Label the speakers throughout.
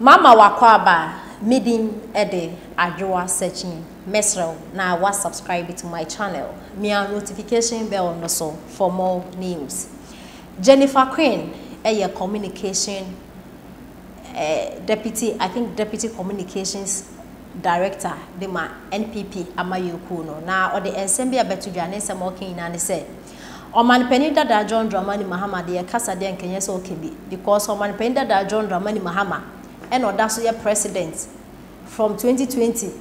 Speaker 1: Mama wakwaba midin ede Addo searching mesrel na wa subscribe to my channel. Mia notification bell no so for more news. Jennifer Queen a communication deputy communications director de ma NPP amayoku no na ode ensembe abetudwane nsem okin na ne say Oman Penida da John Dramani Mahama de kasa de nkenye so okebi because Oman Penida da John Dramani Mahama and that's your president from 2020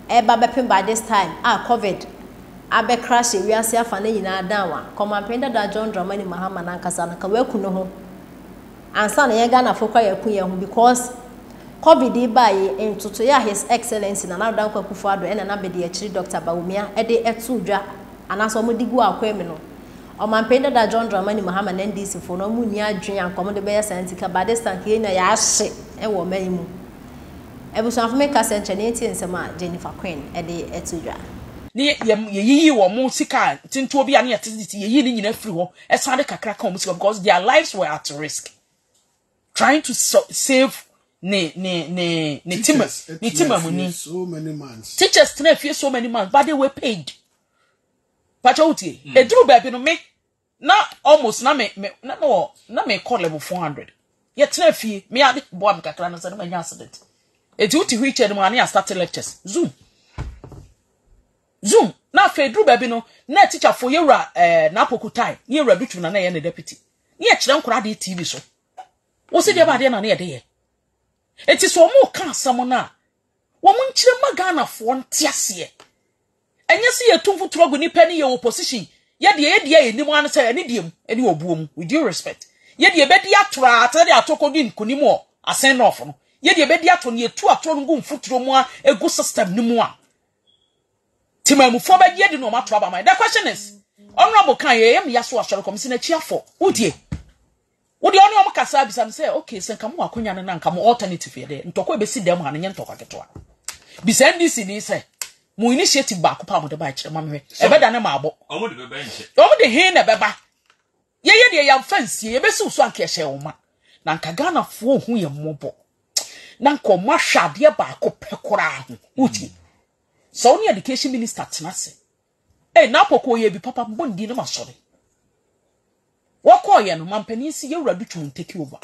Speaker 1: eba bepin by this time COVID abe crash we are see afane nyina danwa Oman Penida da John Dramani Mahama na nkasa na kaweku no ho ansa na ye Ghana fokwa yakun ye ho because COVID baye entoto ya his excellency na na dan kwakufu ado ena na be de akiri Dr. Bawumia e de etudwa anaso modigu akwemi no Oman Penida da John Dramani Mahama na NDC for no mu ni adwen ankomo de be ya scientific by this time ke na ya hye e wo man mu ebusu afome kasa enchene enti nsema Jennifer Queen e de etudwa
Speaker 2: ni yeyi wo mu sika tinto bi ane yetiti yeyi ni nyina firi ho e sade kakra kan mu sika because their lives were at risk trying to save ne timamuni
Speaker 3: so many months
Speaker 2: teachers tena fie so many months but they were paid pachouti edru baby no me na almost na me call level 400 yet tena fie me ade bo am kakra na say na nya accident eduti wheelchair no ane start lectures zoom na fe edru baby no na teacher for yewra na pokutai yewra bitu na ye ne deputy ye kire nkora de TV so wo se de ba de na ye de ye eti so mo ka asam na wo mo nkire magana fo ntiase enye se ye tumfu trogo ni pani ye opposition ye de enimu an se eni diem eni obuom with due respect ye de be de atora atade atokodi nkonimu o asen no ofo no ye de be de ato ne etu atoro ngu mfuturo mu a egu system ni mu a timamufo be ye de no mato aba my the question is honorable kan ye yem yaso asoro komisi na chiafo udie wodi oni om kasa bisam say okay sen kamo akonya na nkamo alternative ye de ntoko be si dem ha ne ntoko keto bisa NDC ni say mu initiative ba ko pa mo de ba kire mamwe e be da ne ma abo omo de be ba nche omo de he na be ba ye de yam fancy ye be si so anka hye wo ma na nka Ghana fo hu ye mmobo na nko ma hwade ba ko pekora ho uti so ni education minister tenase na poko ye bi papa mbondi na masore wako ye no mampani si ye wuradu tun take over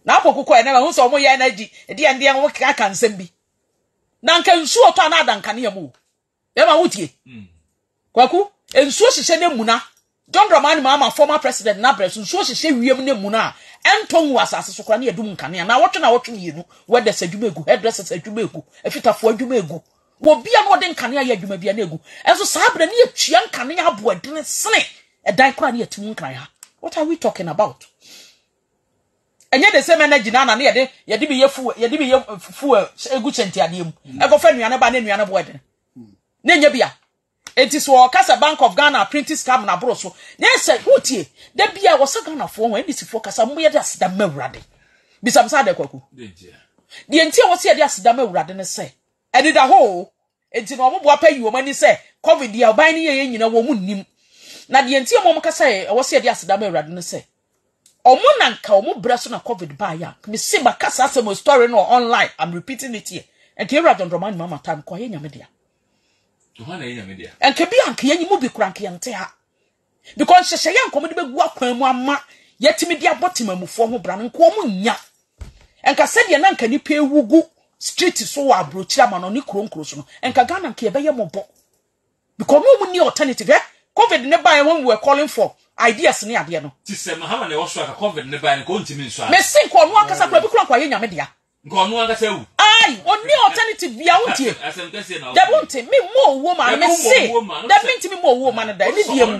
Speaker 2: na poko ko na hu so mo ye energy de ande wo ka nsem bi na nka nsu oto na adanka ne yamu e ma wutie kwaku ensu hihye ne muna John Dramani Mahama former president na bresu nsu hihye wiem ne muna entonwu asase so kra ne yedum nkane na wotwe yenu wede sadwumegu hairdressers adwumegu afitafo adwumegu wo bia no de nkane ya adwuma bia na egu enso sabre ne atua nkane ya abo adene sene edan kra ne atimu nkran ha. What are we talking about? Enye de same energy na ne yede bi yefu egu chenti adem e go fa nuane ba ne nuane bo adene ne nya bia entiso kasa Bank of Ghana printing scam na bro so ne say wotie da bia wo se Ghana fo won edisi fo kasa mo yede asida mawurade bisam sa de kwaku de enti wo se yede asida mawurade ne say edida ho enti no mo bo apa yi wo mani say COVID dia oban ne ye nyina wo mu nnim na de enti mo kasa e wo se yede asida mawurade ne say omo nanka omo breso na COVID ba ya me se ba kasa se mo story no online. I'm repeating it here and ke John Dramani Mahama time ko ye nyame dia and ke bi anke yanyi mu bi kranke yante ha because sheshe yan komo de begu akwan mu ama yetimi dia botemamufo ho bra nko mu nya enka se de na nka ni pe wugu street so wa abrochira ma no ni kronkro so no enka Ghana nke be ye mobo because no mu ni alternative COVID ne buy when we were calling for ideas ni ade no ti se Mahama ne wo so aka COVID ne buy ko ntimi nso a me sin ko no akasa kura bi kura kwa ye nyame dia nko no akasa wu ai oni alternative bia wutie da bunti me mo wo ma me se da binti me mo wo ma na da ni die mu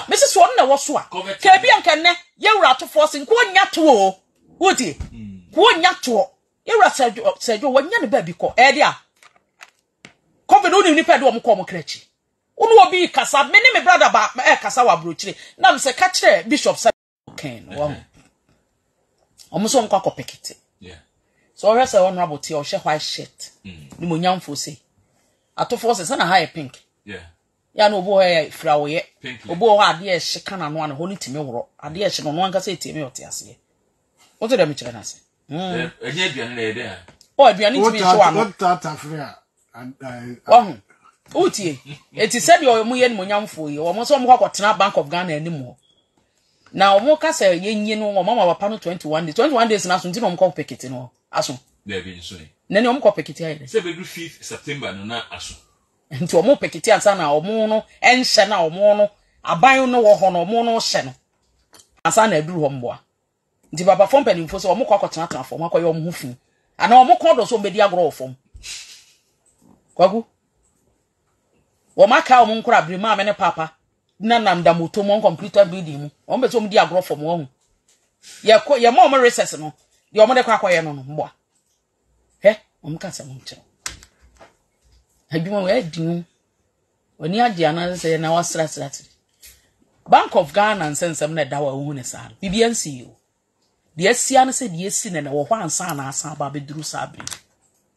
Speaker 2: me se so na wo so a ka bia nka ne ye wura to force nko nya to o wutie ko nya to ye wura sejo wo nya ne ba bi ko e dia COVID oni ni pe do mo ko mo krachi unu obi kasa me ne me brother ba kasa wa brochire na me se ka kire bishop sa ken wo omo so nko akopekete so we say honorable tea or white shirt ni mo nyamfo say ato force say na high pink ya no obo he fra wo ye obo ho ade e hye na no an ho ni timi woro ade e hye no no anka say timi ote ase o to dem kire na se enye aduane na ye de ha o aduane ntimi hye ano
Speaker 3: what that affair and
Speaker 2: utie eti said your mu ye ni monyamfo yi o mo so mo kwakotena Bank of Ghana anim ho na o mo ka say yenyi no o mama papa no 21 days na so nti no mo ko pekete no aso
Speaker 4: there be so
Speaker 2: na ni o mo ko pekete ayi
Speaker 4: say be do 5th September no na aso
Speaker 2: nti o mo pekete ansa na o mo no enhye na o mo no aban no wo ho no o mo no hye no ansa na aduru ho mboa nti papa fom panimfo so o mo kwakotena transform akoye o mo hu fi ana o mo ko do so mbedi agro ofom kwagu wo maka o mo nkura brima me ne papa na namda moto mo computer building mu o mbe so mo di agro fom wo hu ye mo recess no de o mo de kwa akoye no no mboa he o mo ka se mo nche adwuma we adinu oni age ana se na wasrat Bank of Ghana nsensem na dawa hu ne sa BBNC o de asia na se de esi na wo hwa ansa na asa ba beduru sabe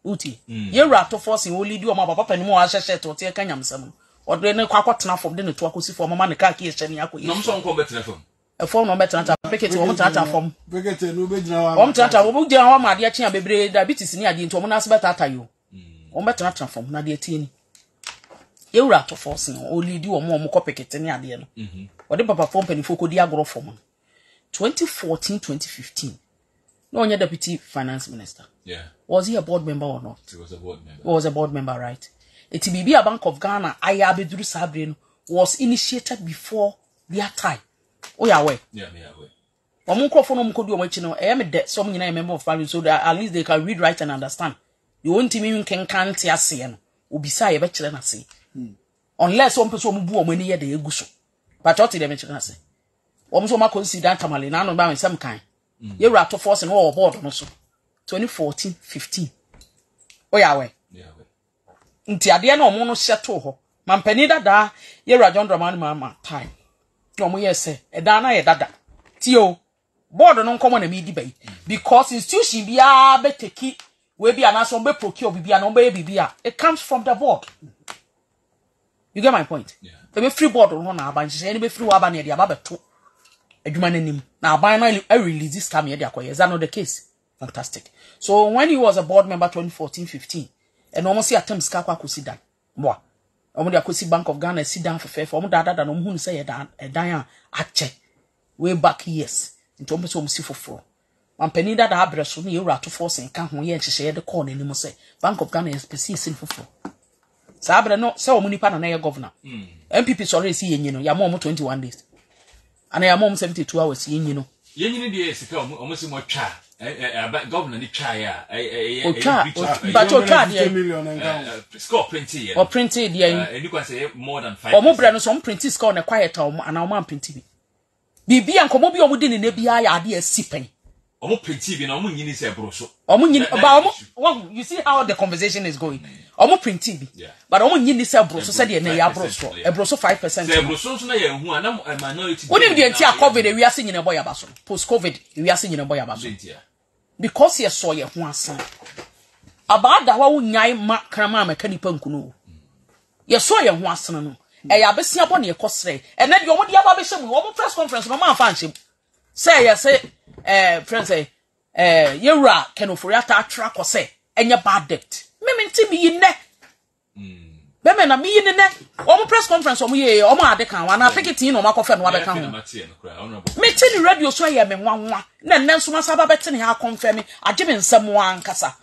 Speaker 2: uti ye rato force wo lead o ma papa pani mo wa hyehye to te ka nyamsam o de ne kwa kwatena fom de ne to akosi fom mama ne ka ki ehye ne akoyi
Speaker 4: no so nko betena fom
Speaker 2: e fom no betena ta pekete wo mtata fom
Speaker 3: pekete no be gina wa
Speaker 2: wo mtata wo gina wa ma de akya bebre diabetes ni ade nto mo na asbeta ta yo wo betena ta fom na de tie ni ye rato force no o lead o mo ko pekete ni ade no o de papa fom pani foko di agro fom 2014-2015 no onye deputy finance minister.
Speaker 4: Yeah.
Speaker 2: Was he a board member or not?
Speaker 4: He was a board member.
Speaker 2: He was a board member, right? Etibibi Bank of Ghana, Ayabeduru Sabrin, was initiated before their time. Oh, yeah, way.
Speaker 4: Yeah, me away.
Speaker 2: Omunkrofo could do much, I am a debt, some a member of parliament, so that at least they can read, write, and understand. You won't even can't see and Ubisa, a bachelor, and say. Unless some person who many year they go so. But what did they mention? I say. Almost my consider Tamale, none of them some kind. You rat to force and all aboard also. 2014-15. Oh yeah, way.
Speaker 4: Yeah, way.
Speaker 2: Nti ade na omo no hyeto ho. Mampani dada, ye Rajon Dramani mama time. No mo yese, e da na ye dada. Ti o. Board no nkomo na me di bai. Because institution bia be take we bia na so be procure bia na be bia. It comes from the board. You get my point?
Speaker 4: Yeah.
Speaker 2: Be free board no na aba nche, any be free wa aba na ye aba beto. Adwuma nanim. Na aba na release this time ye de akoye. Is that not the case? Fantastic. So when he was a board member 2014-15, and almost see attempts kakwa kusi dan. Mwa. Omo de akosi Bank of Ghana sit down for fair for omo dada no hu say dan ache way back years. Into omo so omo si foforo. Mampani dada abreso no ye wura to force nka ho ye nhyehyɛ de call nanim say Bank of Ghana is pesi sin foforo. Sa abre no say omo nipa na ye governor. MPP sorry si yenyi no ya mo 21 days. Ana ya mo 72 hours yenyi no. Yenyi
Speaker 4: ni de sika omo si mo twa governor ni try
Speaker 2: but you try
Speaker 3: $2 million
Speaker 4: score printed
Speaker 2: or printed
Speaker 4: you can say more than 5
Speaker 2: or more brand some printed score na quiet and our man printed bibi ankomo bi omo di ne bia ya ade asipen
Speaker 4: omo printed bi na omo nyini se broso
Speaker 2: omo nyini ba omo you see how the conversation is going omo printed bi but omo nyini se broso said na ya broso e broso 5%
Speaker 4: se broso so na ya hu ana minority
Speaker 2: woni de ntia covid we ase nyina boy abaso post covid we ase nyina boy abaso because you saw your one about that one nyai ma krama meka nipa nkunu you saw your one son no e ya besia bɔ ne ekosre and then you omo dia ba be hye mu omo press conference no ma fa nhye say you say friends say yewra kenofori ata atra ko say enye bad debt me nti mi yi ne be na mi yi ne omo press conference omo ye omo ade kan wa na picketing no makofa no abeka ho me tell radio so ye me nwanwa na nne nso masaba bete ne ha confirm agye me nsam wan kasa